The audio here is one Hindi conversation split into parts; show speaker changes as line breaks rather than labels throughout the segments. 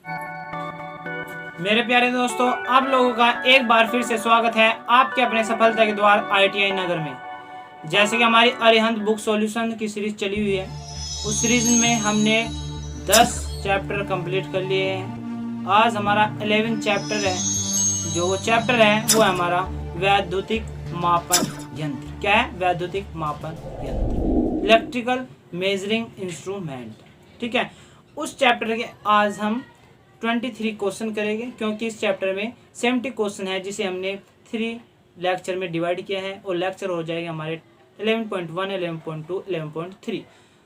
मेरे प्यारे दोस्तों, आप लोगों का एक बार फिर से स्वागत है आपके अपने सफलता के द्वार ITI नगर में। जैसे कि हमारी अरिहंत बुक सॉल्यूशन की सीरीज चली हुई है, उस सीरीज में हमने 10 चैप्टर कंप्लीट कर लिए हैं। आज हमारा 11 चैप्टर है। जो वो चैप्टर है वो है हमारा वैद्युतिक मापन यंत्र। क्या है? वैद्युतिक मापन यंत्र, इलेक्ट्रिकल मेजरिंग इंस्ट्रूमेंट। ठीक है, उस चैप्टर के आज हम 23 क्वेश्चन करेंगे, क्योंकि इस चैप्टर में 70 क्वेश्चन है जिसे हमने 3 लेक्चर में डिवाइड किया है, और लेक्चर हो जाएंगे हमारे 11.1, 11.2, 11.3।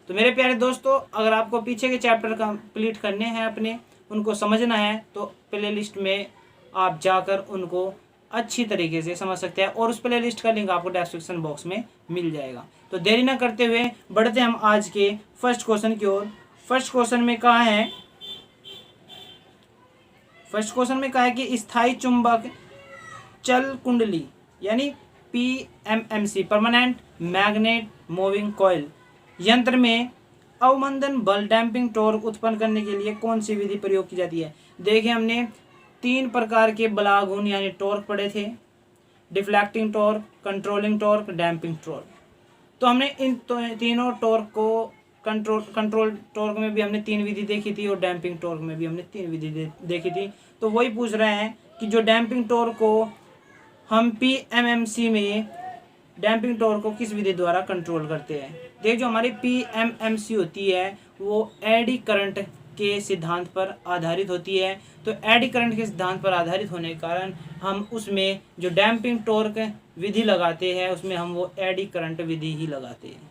तो मेरे प्यारे दोस्तों, अगर आपको पीछे के चैप्टर कंप्लीट करने हैं अपने, उनको समझना है, तो प्ले लिस्ट में आप जाकर उनको अच्छी तरीके से समझ सकते हैं, और उस प्ले लिस्ट का लिंक आपको डिस्क्रिप्शन बॉक्स में मिल जाएगा। तो देरी ना करते हुए बढ़ते हम आज के फर्स्ट क्वेश्चन की ओर। फर्स्ट क्वेश्चन में कहा है कि स्थायी चुंबक चल कुंडली यानी PMMC, permanent magnet moving coil यंत्र में अवमंदन बल डैम्पिंग टॉर्क उत्पन्न करने के लिए कौन सी विधि प्रयोग की जाती है। देखिए, हमने 3 प्रकार के बलागुण यानी टॉर्क पढ़े थे: deflecting torque, controlling torque, damping torque. तो हमने इन तीनों टॉर्क को कंट्रोल टॉर्क में भी हमने 3 विधि देखी थी, और डैम्पिंग टॉर्क में भी हमने 3 विधि देखी थी। तो वही पूछ रहे हैं कि जो डैम्पिंग टॉर्क को हम PMMC में डैम्पिंग टॉर्क को किस विधि द्वारा कंट्रोल करते हैं। देखिए, जो हमारी PMMC होती है वो एडी करंट के सिद्धांत पर आधारित होती है। तो एडी करंट के सिद्धांत पर आधारित होने के कारण हम उसमें जो डैम्पिंग टॉर्क विधि लगाते हैं, उसमें हम वो एडी करंट विधि ही लगाते हैं।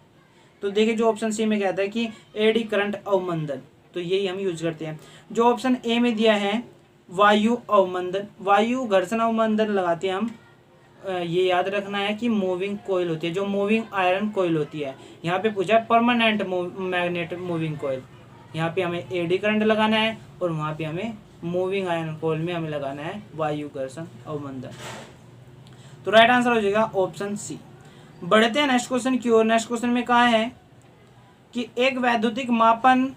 तो देखिए, जो ऑप्शन सी में कहता है कि एडी करंट अवमंदन, तो यही हम यूज करते हैं। जो ऑप्शन ए में दिया है वायु अवमंदन, वायु घर्षण अवमंदन लगाते हैं हम। ये याद रखना है कि मूविंग कोयल होती है, जो मूविंग आयरन कोयल होती है। यहाँ पे पूछा है परमानेंट मैग्नेट मूविंग कोयल, यहाँ पे हमें एडी करंट लगाना है, और वहाँ पे हमें मूविंग आयरन कोयल में हमें लगाना है वायु घर्षण अवमंदन। तो राइट आंसर हो जाएगा ऑप्शन सी। बढ़ते हैं नेक्स्ट क्वेश्चन की ओर। नेक्स्ट क्वेश्चन में कहा है कि एक वैद्युतिक मापन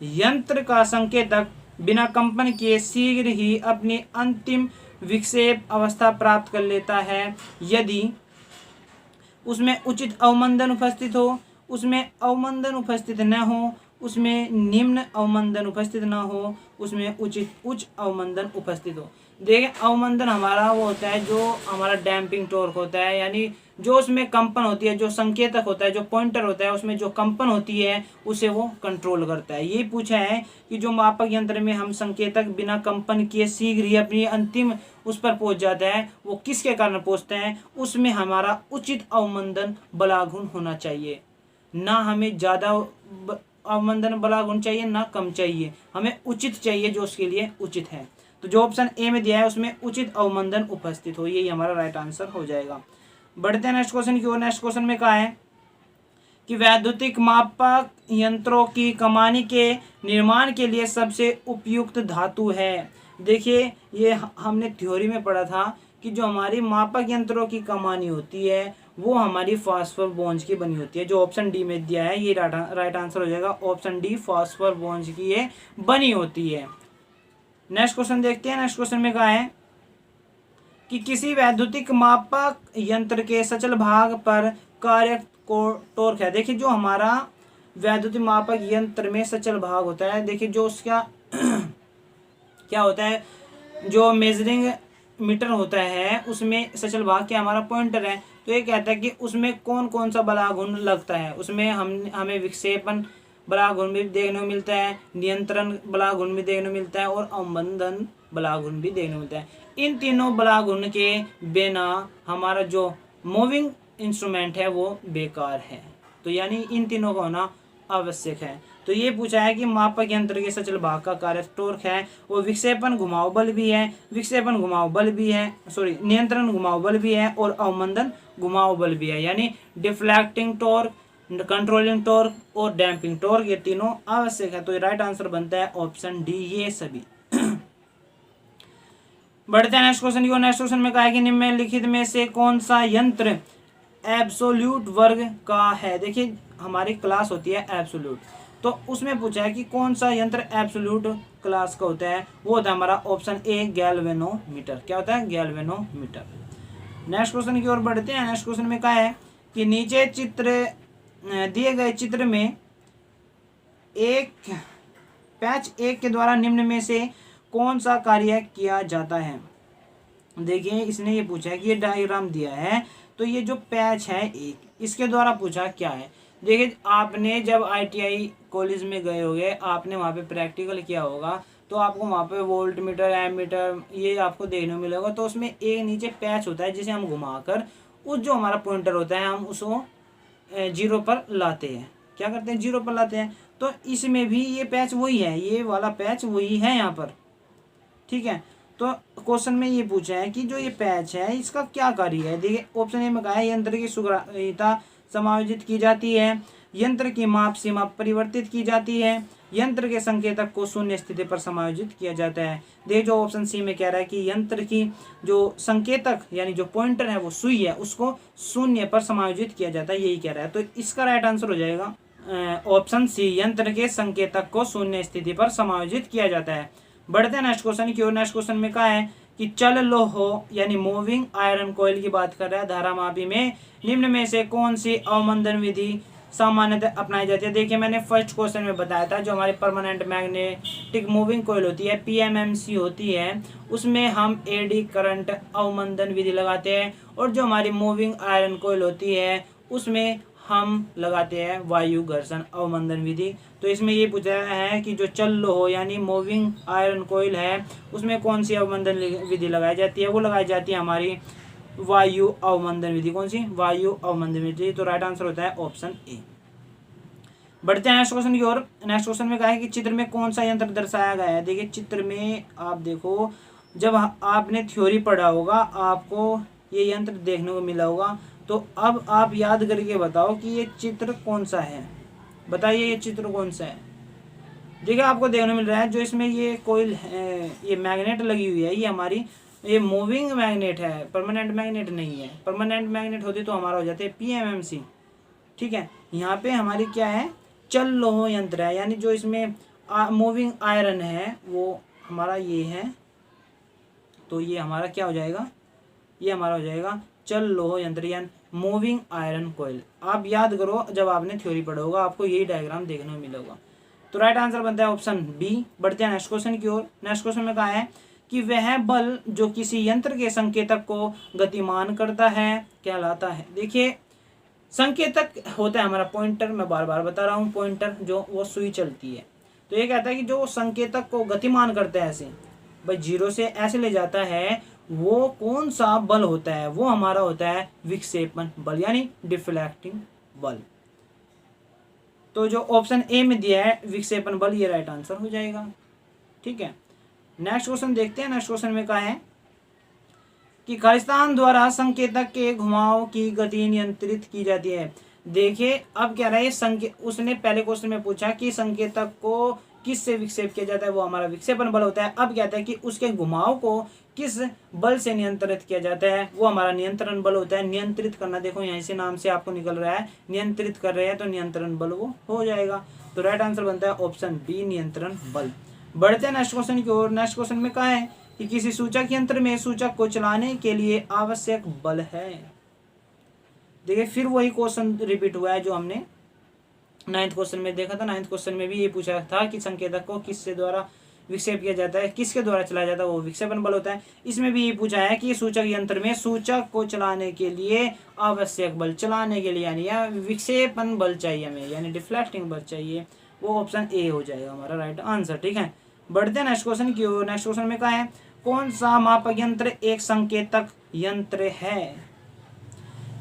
यंत्र का संकेतक बिना कंपन किए शीघ्र ही अपनी अंतिम विक्षेप अवस्था प्राप्त कर लेता है यदि उसमें उचित अवमंदन उपस्थित हो, उसमें अवमंदन उपस्थित न हो, उसमें निम्न अवमंदन उपस्थित न हो, उसमें उच्च अवमंदन उपस्थित हो। देखिए, अवमंदन हमारा वो होता है जो हमारा डैम्पिंग टॉर्क होता है, यानी जो उसमें कंपन होती है, जो संकेतक होता है, जो पॉइंटर होता है, उसमें जो कंपन होती है उसे वो कंट्रोल करता है। यही पूछा है कि जो मापक यंत्र में हम संकेतक बिना कंपन किए शीघ्र ही अपनी अंतिम उस पर पहुंच जाता है, वो किसके कारण पहुंचते हैं। उसमें हमारा उचित अवमंदन बलागुण होना चाहिए, ना हमें ज़्यादा अवमंदन बलागुण चाहिए ना कम चाहिए, हमें उचित चाहिए, जो उसके लिए उचित है। तो जो ऑप्शन ए में दिया है उसमें उचित अवमंदन उपस्थित हो, यही हमारा राइट आंसर हो जाएगा। बढ़ते हैं नेक्स्ट क्वेश्चन की ओर। नेक्स्ट क्वेश्चन में कहा है कि वैद्युतिक मापक यंत्रों की कमानी के निर्माण के लिए सबसे उपयुक्त धातु है। देखिए, ये हमने थ्योरी में पढ़ा था कि जो हमारी मापक यंत्रों की कमानी होती है वो हमारी फास्फोर बोन्स की बनी होती है। जो ऑप्शन डी में दिया है ये राइट आंसर हो जाएगा ऑप्शन डी, फास्फोर बोन्स की ये बनी होती है। नेक्स्ट क्वेश्चन देखते हैं। नेक्स्ट क्वेश्चन में कहा है कि किसी वैद्युतिक मापक यंत्र के सचल भाग पर कार्य टॉर्क है। देखिए, जो हमारा वैद्युतिक मापक यंत्र में सचल भाग होता है, देखिए जो उसका क्या होता है, जो मेजरिंग मीटर होता है उसमें सचल भाग क्या हमारा पॉइंटर है। तो ये कहता है कि उसमें कौन कौन सा बलागुण लगता है। उसमें हमें विक्षेपण बलागुण भी देखने को मिलता है, नियंत्रण बलागुण भी देखने को मिलता है, और अवमंदन बलागुण भी देखने को मिलता है। इन तीनों बलागुण के बिना हमारा जो मूविंग इंस्ट्रूमेंट है वो बेकार है। तो यानी इन तीनों का होना आवश्यक है। तो ये पूछा है कि मापक यंत्र के सचल भाग का कार्य टॉर्क है, वो विक्षेपण घुमाव बल भी है, नियंत्रण घुमाव बल भी है, और अवमंदन घुमाव बल भी है। यानी डिफ्लेक्टिंग टॉर्क, कंट्रोलिंग टॉर्क और डैम्पिंग टॉर्क, ये तीनों आवश्यक है। तो राइट आंसर बनता है ऑप्शन डी, ये सभी। बढ़ते हैं नेक्स्ट क्वेश्चन की। नेक्स्ट क्वेश्चन में कहा है कि निम्नलिखित में से कौन सा यंत्र एब्सोल्यूट वर्ग का है। देखिए, हमारी क्लास होती है एब्सोल्यूट, तो उसमें पूछा है कि कौन सा यंत्र एब्सोल्यूट क्लास का होता है वो होता है हमारा ऑप्शन ए गैल्वेनोमीटर। क्या होता है? गैल्वेनोमीटर। नेक्स्ट क्वेश्चन की ओर बढ़ते हैं। नेक्स्ट क्वेश्चन में क्या है कि नीचे दिए गए चित्र में पैच 1 के द्वारा निम्न में से कौन सा कार्य किया जाता है। देखिए इसने ये पूछा है कि ये डायग्राम दिया है तो ये जो पैच है एक इसके द्वारा पूछा क्या है। देखिए आपने जब ITI कॉलेज में गए होगे आपने वहाँ पे प्रैक्टिकल किया होगा तो आपको वहाँ पे वोल्ट मीटर एमीटर ये आपको देखने को मिलेगा। तो उसमें एक नीचे पैच होता है जिसे हम घुमाकर उस जो हमारा पॉइंटर होता है हम उसको 0 पर लाते हैं। क्या करते हैं? 0 पर लाते हैं। तो इसमें भी ये पैच वही है, ये वाला पैच वही है यहाँ पर। ठीक है, तो क्वेश्चन में ये पूछा है कि जो ये पैच है इसका क्या कार्य है। देखिए ऑप्शन ए में कहा है यंत्र की सुग्राह्यता समायोजित की जाती है, यंत्र की माप सीमा परिवर्तित की जाती है, यंत्र के संकेतक को शून्य स्थिति पर समायोजित किया जाता है। देखिए जो ऑप्शन सी में कह रहा है कि यंत्र की जो संकेतक यानी जो पॉइंटर है वो सुई है उसको शून्य पर समायोजित किया जाता है, यही कह रहा है। तो इसका राइट आंसर हो जाएगा ऑप्शन सी, यंत्र के संकेतक को शून्य स्थिति पर समायोजित किया जाता है। बढ़ते हैं नेक्स्ट क्वेश्चन की ओर। नेक्स्ट क्वेश्चन में क्या है कि चल लोह यानी मूविंग आयरन कॉइल की बात कर रहा है। धारामापी में निम्न में से कौन सी अवमंदन विधि सामान्यतः अपनाई जाती है। देखिए मैंने फर्स्ट क्वेश्चन में बताया था जो हमारी परमानेंट मैग्नेटिक मूविंग कॉइल होती है PMMC होती है उसमें हम एडी करंट अवमंदन विधि लगाते हैं और जो हमारी मूविंग आयरन कॉइल होती है उसमें हम लगाते हैं वायु घर्षण अवमंदन विधि। तो इसमें ये पूछा है कि जो चल लोह यानी मूविंग आयरन कॉइल है उसमें कौन सी अवमंदन विधि लगाई जाती है। वो लगाई जाती है हमारी वायु अवमंदन विधि। कौन सी? वायु अवमंदन विधि। तो राइट आंसर होता है ऑप्शन ए। बढ़ते हैं नेक्स्ट क्वेश्चन की ओर। नेक्स्ट क्वेश्चन में कहा है कि चित्र में कौन सा यंत्र दर्शाया गया है। देखिए चित्र में आप देखो जब आपने थ्योरी पढ़ा होगा आपको ये यंत्र देखने को मिला होगा। तो अब आप याद करके बताओ कि ये चित्र कौन सा है। बताइए ये चित्र कौन सा है। देखिए आपको देखने मिल रहा है जो इसमें ये कोई ये मैग्नेट लगी हुई है ये हमारी ये मूविंग मैग्नेट है, परमानेंट मैग्नेट नहीं है। परमानेंट मैग्नेट होती तो हमारा हो जाते PMMC। ठीक है, यहाँ पे हमारी क्या है चल लोह यंत्र है यानी जो इसमें मूविंग आयरन है वो हमारा ये है। तो ये हमारा क्या हो जाएगा? ये हमारा हो जाएगा चल लोह यंत्र यानी मूविंग आयरन कॉइल। आप याद करो जब आपने थ्योरी पढ़ा होगा आपको यही डायग्राम देखने को मिलेगा। तो राइट आंसर बनता है ऑप्शन बी। बढ़ते हैं नेक्स्ट क्वेश्चन की ओर। नेक्स्ट क्वेश्चन में कहा है कि वह बल जो किसी यंत्र के संकेतक को गतिमान करता है कहलाता है। देखिए संकेतक होता है हमारा पॉइंटर, मैं बार बार बता रहा हूँ पॉइंटर जो वो सुई चलती है। तो ये कहता है कि जो संकेतक को गतिमान करता है ऐसे भाई 0 से ऐसे ले जाता है वो कौन सा बल होता है। वो हमारा होता है विक्षेपण बल यानी डिफ्लेक्टिंग बल। तो जो ऑप्शन ए में दिया है विक्षेपण बल ये राइट आंसर हो जाएगा। ठीक है, नेक्स्ट क्वेश्चन देखते हैं। नेक्स्ट क्वेश्चन में कहा है कि खालिस्तान द्वारा संकेतक के घुमाव की गति नियंत्रित की जाती है। देखिए अब क्या रहा है उसने पहले क्वेश्चन में पूछा कि संकेतक को किससे विक्षेप किया जाता है, वो हमारा विक्षेपण बल होता है। अब कहता है कि उसके घुमाव को किस बल से नियंत्रित किया जाता है, वो हमारा नियंत्रण बल होता है। नियंत्रित करना देखो यहाँ से नाम से आपको निकल रहा है नियंत्रित कर रहे हैं तो नियंत्रण बल वो हो जाएगा। तो राइट आंसर बनता है ऑप्शन बी नियंत्रण बल। बढ़ते हैं नेक्स्ट क्वेश्चन की ओर। नेक्स्ट क्वेश्चन में कहा है कि किसी सूचक यंत्र में सूचक को चलाने के लिए आवश्यक बल है। देखिए फिर वही क्वेश्चन रिपीट हुआ है जो हमने 9th क्वेश्चन में देखा था। 9th क्वेश्चन में भी ये पूछा था कि संकेतक को किससे द्वारा विक्षेप किया जाता है, किसके द्वारा चलाया जाता है, वो विक्षेपण बल होता है। इसमें भी ये पूछा है कि सूचक यंत्र में सूचक को चलाने के लिए आवश्यक बल, चलाने के लिए यानी विक्षेपण बल चाहिए हमें यानी डिफ्लेक्टिंग बल चाहिए, वो ऑप्शन ए हो जाएगा हमारा राइट आंसर। ठीक है, बढ़ते हैं नेक्स्ट क्वेश्चन की ओर। नेक्स्ट क्वेश्चन में क्या है कौन सा मापक यंत्र एक संकेतक यंत्र है।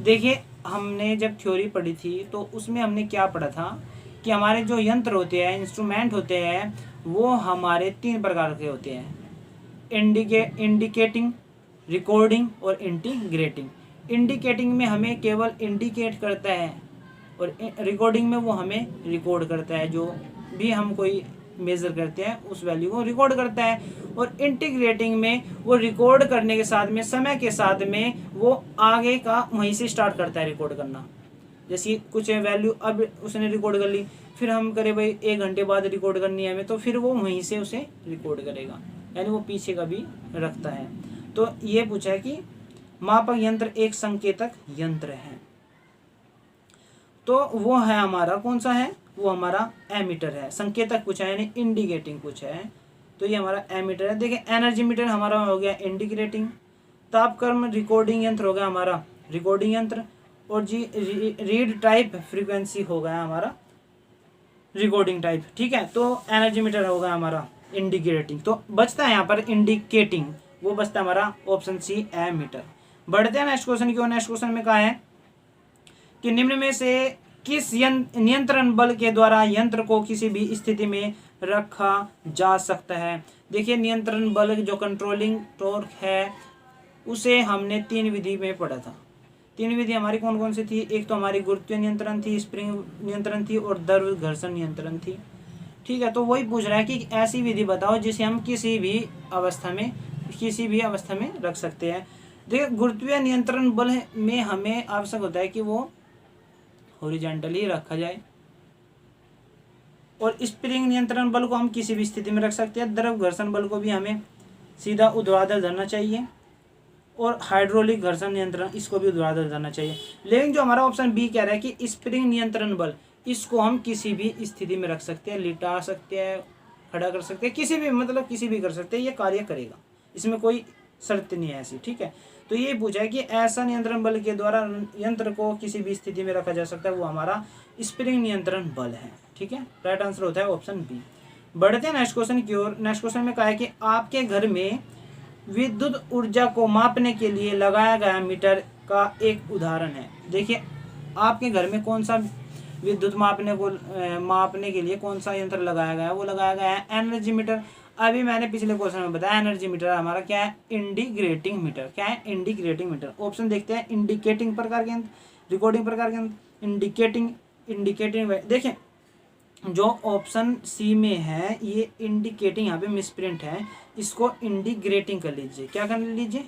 देखिए हमने जब थ्योरी पढ़ी थी तो उसमें हमने क्या पढ़ा था कि हमारे जो यंत्र होते हैं इंस्ट्रूमेंट होते हैं वो हमारे 3 प्रकार के होते हैं इंडिकेटिंग, रिकॉर्डिंग और इंटीग्रेटिंग। इंडिकेटिंग में हमें केवल इंडिकेट करता है और रिकॉर्डिंग में वो हमें रिकॉर्ड करता है, जो भी हम कोई मेजर करते हैं उस वैल्यू को रिकॉर्ड करता है। और इंटीग्रेटिंग में वो रिकॉर्ड करने के साथ में समय के साथ में वो आगे का वहीं से स्टार्ट करता है रिकॉर्ड करना। जैसे कुछ वैल्यू अब उसने रिकॉर्ड कर ली, फिर हम करें भाई 1 घंटे बाद रिकॉर्ड करनी है हमें, तो फिर वो वहीं से उसे रिकॉर्ड करेगा, यानी वो पीछे का भी रखता है। तो ये पूछा है कि मापक यंत्र एक संकेतक यंत्र है, तो वो है हमारा कौन सा है, वो हमारा एमीटर है। संकेतक पूछा है यानी इंडिकेटिंग पूछा है, तो ये हमारा एमीटर है। देखिए एनर्जी मीटर हमारा हो गया इंडिकेटिंग, तापक्रम रिकॉर्डिंग यंत्र हो गया हमारा रिकॉर्डिंग यंत्र, और जी रीड टाइप फ्रीक्वेंसी हो गया हमारा रिकॉर्डिंग टाइप। ठीक है, तो एनर्जी मीटर हो गया हमारा इंडिकेटिंग, तो बचता है यहाँ पर इंडिकेटिंग, वो बचता है हमारा ऑप्शन सी एमीटर। बढ़ते हैं नेक्स्ट क्वेश्चन की ओर। नेक्स्ट क्वेश्चन में कहा है कि निम्न में से किस नियंत्रण बल के द्वारा यंत्र को किसी भी स्थिति में रखा जा सकता है। देखिए नियंत्रण बल जो कंट्रोलिंग टॉर्क है उसे हमने 3 विधि में पढ़ा था। 3 विधि हमारी कौन कौन सी थी, एक तो हमारी गुरुत्वीय नियंत्रण थी, स्प्रिंग नियंत्रण थी, और द्रव घर्षण नियंत्रण थी। ठीक है, तो वही पूछ रहा है कि ऐसी विधि बताओ जिसे हम किसी भी अवस्था में रख सकते हैं। देखिए गुरुत्वीय नियंत्रण बल में हमें आवश्यक होता है कि वो हॉरिजॉन्टली रखा जाए, और स्प्रिंग नियंत्रण बल को हम किसी भी स्थिति में रख सकते हैं। द्रव घर्षण बल को भी हमें सीधा ऊर्ध्वाधर धरना चाहिए, और हाइड्रोलिक घर्षण नियंत्रण इसको भी ऊर्ध्वाधर धरना चाहिए। लेकिन जो हमारा ऑप्शन बी कह रहा है कि स्प्रिंग नियंत्रण बल, इसको हम किसी भी स्थिति में रख सकते हैं, लिटा सकते हैं, खड़ा कर सकते हैं, किसी भी कर सकते हैं, ये कार्य करेगा, इसमें कोई शर्त नहीं है ऐसी। ठीक है, तो ये पूछा है कि ऐसा नियंत्रण बल के द्वारा यंत्र को किसी भी स्थिति में रखा जा सकता है, वो हमारा स्प्रिंग नियंत्रण बल है। ठीक है, राइट आंसर होता है ऑप्शन बी। बढ़ते हैं नेक्स्ट क्वेश्चन की ओर। नेक्स्ट क्वेश्चन में कहा है कि आपके घर में विद्युत ऊर्जा को मापने के लिए लगाया गया मीटर का एक उदाहरण है। देखिए आपके घर में कौन सा विद्युत मापने के लिए कौन सा यंत्र लगाया गया है, वो लगाया गया है एनर्जी मीटर। अभी मैंने पिछले क्वेश्चन में बताया एनर्जी मीटर हमारा क्या है, इंडिकेटिंग मीटर। क्या है, इंडिकेटिंग मीटर। ऑप्शन देखते हैं, इंडिकेटिंग प्रकार के यंत्र, रिकॉर्डिंग प्रकार के यंत्र, इंडिकेटिंग। देखिए जो ऑप्शन सी में है ये इंडिकेटिंग, यहाँ पे मिसप्रिंट है, इसको इंडिग्रेटिंग कर लीजिए। क्या कर लीजिए,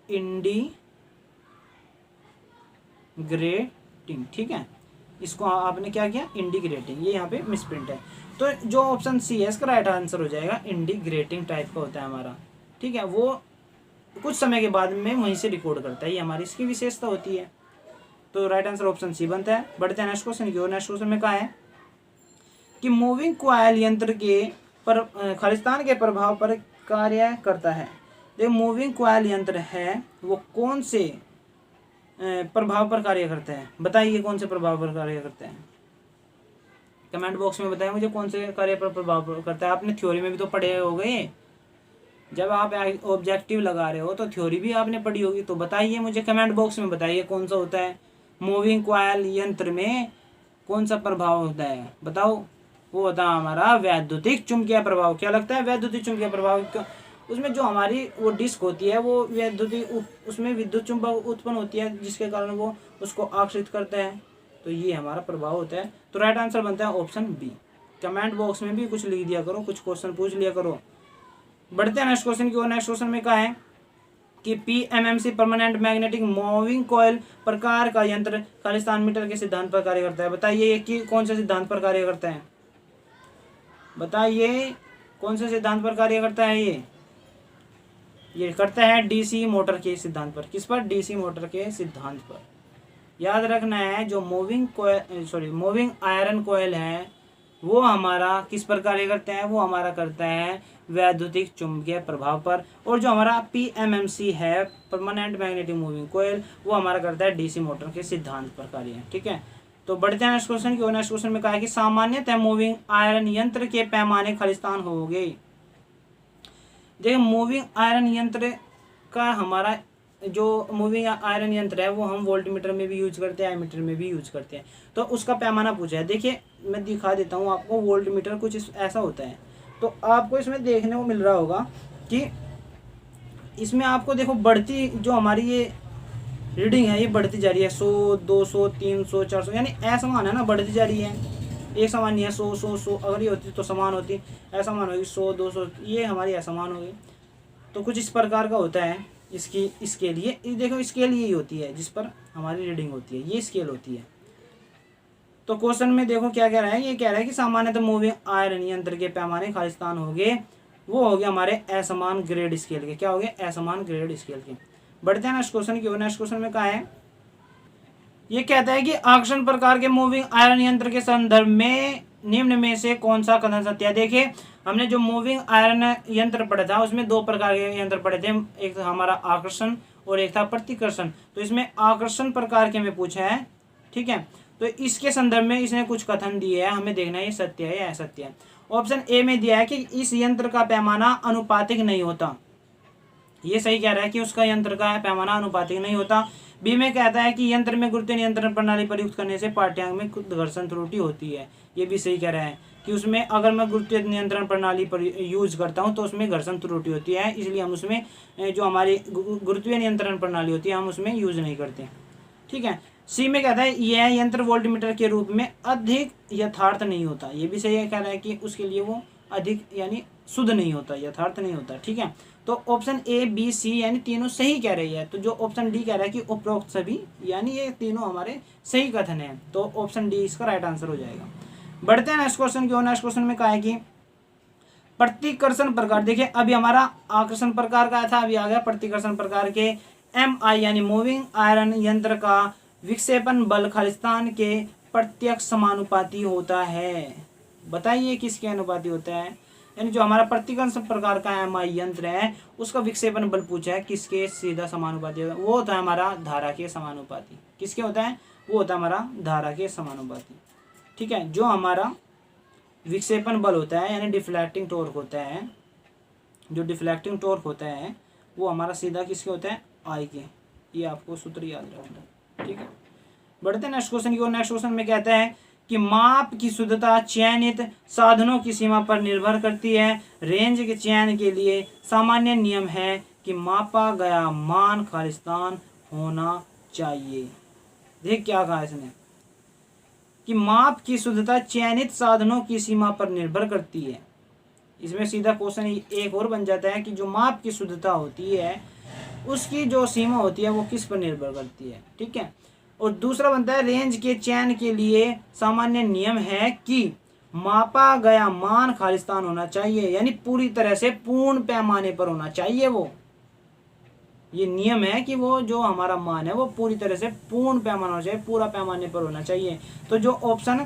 इंडिग्रेटिंग। ठीक है, इसको आपने क्या किया, इंडिग्रेटिंग, ये यहाँ पे मिसप्रिंट है। तो जो ऑप्शन सी है इसका राइट आंसर हो जाएगा, इंडिग्रेटिंग टाइप का होता है हमारा। ठीक है, वो कुछ समय के बाद में वहीं से रिकॉर्ड करता है, ये हमारी इसकी विशेषता होती है। तो राइट आंसर ऑप्शन सी बनता है। बढ़ते हैं नेक्स्ट क्वेश्चन की ओर। नेक्स्ट क्वेश्चन में कहा है कि मूविंग कॉइल यंत्र के खालिस्तान के प्रभाव पर कार्य करता है। देखो मूविंग कॉइल यंत्र है वो कौन से प्रभाव पर कार्य करता है, बताइए कौन से प्रभाव पर कार्य करता है, कमेंट बॉक्स में बताएं मुझे कौन से कार्य पर प्रभाव करता है। आपने थ्योरी में भी तो पढ़े हो गए, जब आप ऑब्जेक्टिव लगा रहे हो तो थ्योरी भी आपने पढ़ी होगी, तो बताइए मुझे कमेंट बॉक्स में बताइए कौन सा होता है मूविंग कॉइल यंत्र में कौन सा प्रभाव होता है, बताओ। वो होता है हमारा वैद्युतिक चुंबकीय प्रभाव। क्या लगता है, वैद्युतिक चुंबकीय प्रभाव। उसमें जो हमारी वो डिस्क होती है वो उसमें विद्युत चुंबक उत्पन्न होती है, जिसके कारण वो उसको आकर्षित करता है, तो ये हमारा प्रभाव होता है। तो राइट आंसर बनता है ऑप्शन बी। कमेंट बॉक्स में भी कुछ लिख दिया करो, कुछ क्वेश्चन पूछ लिया करो। बढ़ते हैं नेक्स्ट क्वेश्चन की ओर। नेक्स्ट क्वेश्चन में कहा है कि PMMC permanent magnetic moving coil प्रकार का यंत्र खालिस्तान मीटर के सिद्धांत पर कार्य करता है। बताइए कि कौन से सिद्धांत पर कार्य करता है, बताइए कौन से सिद्धांत पर कार्य करता है। ये करता है डीसी मोटर के सिद्धांत पर। किस पर, डीसी मोटर के सिद्धांत पर। याद रखना है जो मूविंग आयरन कॉइल है वो हमारा किस पर कार्य करता है, वो हमारा करता है वैद्युतिक चुंबकीय प्रभाव पर। और जो हमारा पीएमएमसी है परमानेंट मैग्नेटिक मूविंग कॉइल, वो हमारा करता है डीसी मोटर के सिद्धांत पर कार्य। ठीक है, तो बढ़ते हैं नेक्स्ट क्वेश्चन की ओर। नेक्स्ट क्वेश्चन में कहा है कि सामान्यतः मूविंग आयरन यंत्र के पैमाने खालिस्तान हो गए। देखिए मूविंग आयरन यंत्र का हमारा जो मूविंग आयरन यंत्र है वो हम वोल्ट मीटर में भी यूज करते हैं, एमीटर में भी यूज करते हैं, तो उसका पैमाना पूछा है। देखिए मैं दिखा देता हूँ आपको, वोल्ट मीटर कुछ ऐसा होता है, तो आपको इसमें देखने को मिल रहा होगा कि इसमें आपको देखो बढ़ती जो हमारी ये रीडिंग है ये बढ़ती जा रही है, 100, 200, 300, 400, यानी असमान है ना, बढ़ती जा रही है, एक समान नहीं है। 100 अगर ये होती तो समान होती, असमान होगी 100, 200, ये हमारी असमान होगी। तो कुछ इस प्रकार का होता है, इसकी स्केल, ये देखो स्केल यही होती है जिस पर हमारी रीडिंग होती है, ये स्केल होती है। तो क्वेश्चन में देखो क्या कह रहा है, ये कह रहा है कि सामान्यतः मूविंग आयरन यंत्र के पैमाने खालिस्तान हो गए, वो हो गया हमारे असमान ग्रेड स्केल के। क्या हो गए? असमान ग्रेड स्केल के। बढ़ते हैं नेक्स्ट क्वेश्चन की ओर। नेक्स्ट क्वेश्चन में कहा है, ये कहता है कि आकर्षण प्रकार के मूविंग आयरन यंत्र के संदर्भ में निम्न में से कौन सा कथन सत्य है। देखिए हमने जो मूविंग आयरन यंत्र पढ़ा था उसमें दो प्रकार के यंत्र पढ़े थे, एक था हमारा आकर्षण और एक था प्रतिकर्षण। तो इसमें आकर्षण प्रकार के में पूछा है, ठीक है। तो इसके संदर्भ में इसने कुछ कथन दिए हैं, हमें देखना है ये सत्य है या असत्य है। ऑप्शन ए में दिया है कि इस यंत्र का पैमाना अनुपातिक नहीं होता, ये सही कह रहा है कि उसका यंत्र का पैमाना अनुपातिक नहीं होता। बी में कहता है कि यंत्र में गुरुत्व नियंत्रण प्रणाली प्रयुक्त करने से पाठ्यांक में कुछ घर्षण त्रुटि होती है, ये भी सही कह रहा है कि उसमें अगर मैं गुरुत्व नियंत्रण प्रणाली पर यूज करता हूं तो उसमें घर्षण त्रुटि होती है, इसलिए हम उसमें जो हमारी गुरुत्वीय नियंत्रण प्रणाली होती है हम उसमें यूज नहीं करते, ठीक है। सी में कहता है यह यंत्र वोल्टमीटर के रूप में अधिक यथार्थ नहीं होता, ये भी सही कह रहा है कि उसके लिए वो अधिक यानी शुद्ध नहीं होता, यथार्थ नहीं होता, ठीक है। तो ऑप्शन ए बी सी यानी तीनों सही कह रही है। तो जो ऑप्शन डी कह रहा है कि उपरोक्त सभी यानी ये तीनों हमारे सही कथन है, तो ऑप्शन डी इसका राइट आंसर हो जाएगा। बढ़ते हैं नेक्स्ट क्वेश्चन की ओर। नेक्स्ट क्वेश्चन में कहा है कि प्रतिकर्षण प्रकार, देखिए अभी हमारा आकर्षण प्रकार का था, अभी आ गया प्रतिकर्षण प्रकार के। एम आई यानी मूविंग आयरन यंत्र का विक्षेपण बल खालिस्तान के प्रत्यक्ष समानुपाती होता है। बताइए किसके अनुपाती होता है, यानी जो हमारा प्रतिकर्षण प्रकार का एम आई यंत्र है उसका विक्षेपण बल पूछा है किसके सीधा समानुपाती होता है, वो होता है हमारा धारा के समानुपाती। किसके होता है? वो होता है हमारा धारा के समानुपाती, ठीक है। जो हमारा विक्षेपण बल होता है यानी डिफ्लेक्टिंग टॉर्क होता है, जो डिफ्लेक्टिंग टॉर्क होता है वो हमारा सीधा किसके होता है? आई के। ये आपको सूत्र याद रखना, ठीक है। बढ़ते हैं नेक्स्ट क्वेश्चन की ओर। नेक्स्ट क्वेश्चन में कहता है कि माप की शुद्धता चयनित साधनों की सीमा पर निर्भर करती है। रेंज के चयन के लिए सामान्य नियम है कि मापा गया मान खालिस्तान होना चाहिए। देख क्या कहा इसने कि माप की शुद्धता चयनित साधनों की सीमा पर निर्भर करती है। इसमें सीधा क्वेश्चन एक और बन जाता है कि जो माप की शुद्धता होती है उसकी जो सीमा होती है वो किस पर निर्भर करती है, ठीक है। और दूसरा बनता है रेंज के चयन के लिए सामान्य नियम है कि मापा गया मान खालिस्तान होना चाहिए, यानी पूरी तरह से पूर्ण पैमाने पर होना चाहिए। वो ये नियम है कि वो जो हमारा मान है वो पूरी तरह से पूर्ण पैमाना होना चाहिए, पूरा पैमाने पर होना चाहिए। तो जो ऑप्शन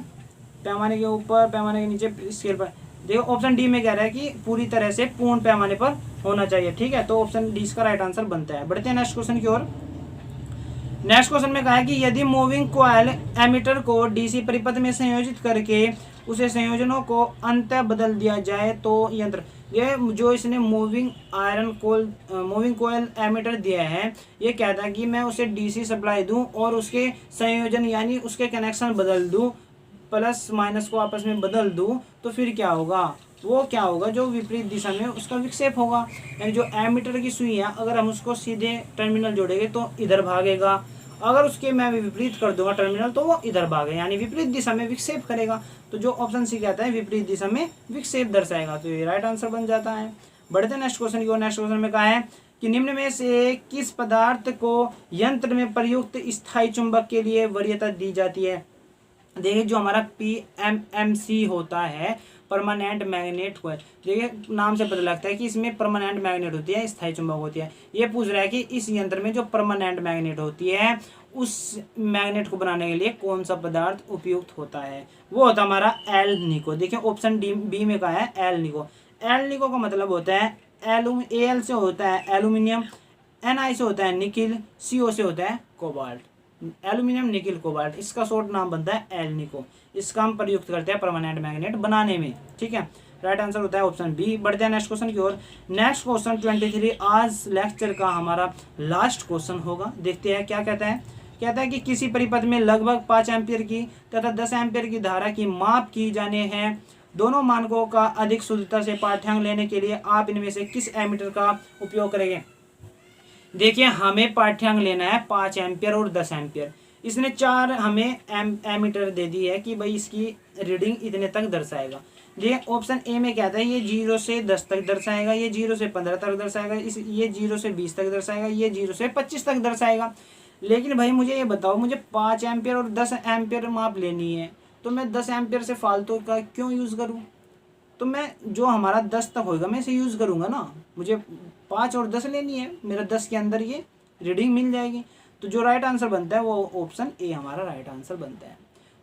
पैमाने के ऊपर पैमाने के नीचे स्केल पर, देखो ऑप्शन डी में कह रहा है कि पूरी तरह से पूर्ण पैमाने पर होना चाहिए, ठीक है। तो ऑप्शन डी इसका राइट आंसर बनता है। बढ़ते हैं नेक्स्ट क्वेश्चन की ओर। नेक्स्ट क्वेश्चन में कहा है कि यदि मूविंग कॉइल एमीटर को डीसी परिपथ में संयोजित करके उसे संयोजनों को अंतः बदल दिया जाए तो यंत्र, ये जो इसने मूविंग कॉइल एमीटर दिया है ये कहता है कि मैं उसे डीसी सप्लाई दूं और उसके संयोजन यानी उसके कनेक्शन बदल दूं, प्लस माइनस को आपस में बदल दूं, तो फिर क्या होगा? वो क्या होगा? जो विपरीत दिशा में उसका विक्षेप होगा। यानी जो एमीटर की सुई है अगर हम उसको सीधे टर्मिनल जोड़ेंगे तो इधर भागेगा, अगर उसके मैं विपरीत कर दूंगा टर्मिनल तो वो इधर भागेगा, यानी विपरीत दिशा में विक्षेप करेगा। तो जो ऑप्शन सी कहता है विपरीत दिशा में विक्षेप दर्शाएगा, तो ये राइट आंसर बन जाता है। बढ़ते नेक्स्ट क्वेश्चन की ओर। नेक्स्ट क्वेश्चन में कहा है कि निम्न में से किस पदार्थ को यंत्र में प्रयुक्त स्थायी चुंबक के लिए वरीयता दी जाती है। देखिए जो हमारा PMMC होता है परमानेंट मैग्नेट कॉइल, देखिए नाम से पता लगता है कि इसमें परमानेंट मैग्नेट होती है, स्थायी चुंबक होती है। ये पूछ रहा है कि इस यंत्र में जो परमानेंट मैग्नेट होती है उस मैग्नेट को बनाने के लिए कौन सा पदार्थ उपयुक्त होता है, वो होता है हमारा एल निको। देखिए ऑप्शन बी में कहा है एल निको। एल निको का मतलब होता है एल से होता है एल्यूमिनियम, NI से होता है निकिल, CO से होता है कोबाल्ट। एल्यूमिनियम निकिल कोबाल्ट, इसका शॉर्ट नाम बनता है एल निको। इसका हम प्रयुक्त करते हैं परमानेंट मैग्नेट बनाने में, ठीक है। राइट आंसर होता है ऑप्शन बी। बढ़ते हैं नेक्स्ट क्वेश्चन की ओर। नेक्स्ट क्वेश्चन 23 आज लेक्चर का हमारा लास्ट क्वेश्चन होगा। देखते हैं क्या कहता है। कहता है कि किसी परिपथ में लगभग 5 एम्पियर की तथा 10 एम्पियर की धारा की माप की जाने हैं। दोनों मानकों का अधिक शुद्धता से पाठ्यांक लेने के लिए आप इनमें से किस एमीटर का उपयोग करेंगे। देखिए हमें पाठ्यांक लेना है 5 एम्पियर और 10 एम्पियर। इसने 4 हमें एमीटर दे दी है कि भाई इसकी रीडिंग इतने तक दर्शाएगा। ये ऑप्शन ए में क्या था, ये 0 से 10 तक दर्शाएगा, ये 0 से 15 तक दर्शाएगा, ये 0 से 20 तक दर्शाएगा, ये 0 से 25 तक दर्शाएगा। लेकिन भाई मुझे ये बताओ, मुझे 5 एम्पियर और 10 एम्पियर माप लेनी है, तो मैं 10 एम्पियर से फालतू का क्यों यूज़ करूँ? तो मैं जो हमारा 10 तक होगा मैं इसे यूज़ करूँगा ना। मुझे 5 और 10 लेनी है, मेरा 10 के अंदर ये रीडिंग मिल जाएगी। तो जो राइट आंसर बनता है वो ऑप्शन ए हमारा राइट आंसर बनता है।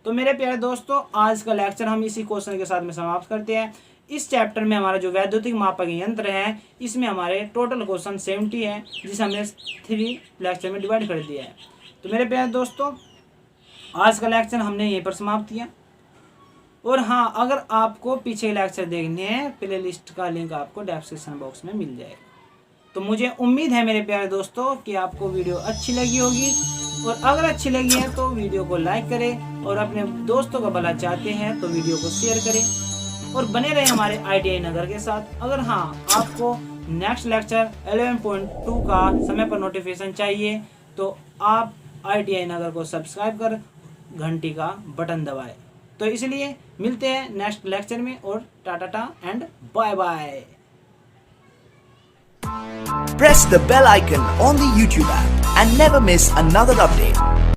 तो मेरे प्यारे दोस्तों, आज का लेक्चर हम इसी क्वेश्चन के साथ में समाप्त करते हैं। इस चैप्टर में हमारा जो वैद्युतिक मापक यंत्र है, इसमें हमारे टोटल क्वेश्चन 70 है, जिसे हमने 3 लेक्चर में डिवाइड कर दिया है। तो मेरे प्यारे दोस्तों, आज का लेक्चर हमने यहीं पर समाप्त किया। और हाँ, अगर आपको पीछे लेक्चर देखने हैं, प्ले लिस्ट का लिंक आपको डिस्क्रिप्शन बॉक्स में मिल जाएगा। तो मुझे उम्मीद है मेरे प्यारे दोस्तों कि आपको वीडियो अच्छी लगी होगी, और अगर अच्छी लगी है तो वीडियो को लाइक करें, और अपने दोस्तों का भला चाहते हैं तो वीडियो को शेयर करें, और बने रहें हमारे ITI नगर के साथ। अगर हाँ, आपको नेक्स्ट लेक्चर 11.2 का समय पर नोटिफिकेशन चाहिए तो आप ITI नगर को सब्सक्राइब कर घंटी का बटन दबाएं। तो इसलिए मिलते हैं नेक्स्ट लेक्चर में, और tata and bye bye.
Press the bell icon on the YouTube app and never miss another update.